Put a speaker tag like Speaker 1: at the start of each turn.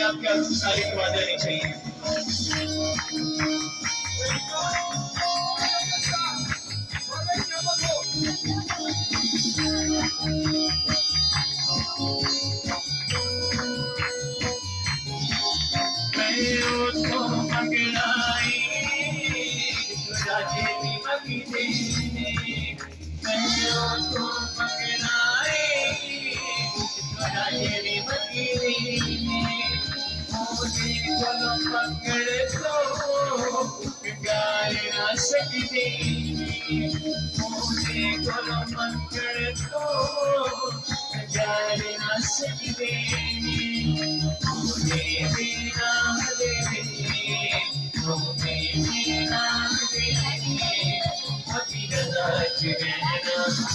Speaker 1: आपके सारी दुआ देनी चाहिए। मैं उसको पकड़ाई राजेली मगीने मैं उसको पकड़ाई राजेली मगीने मोदी को पकड़ तो गाय ना सकती मोदी को पकड़ तो गाय ना सकती Happy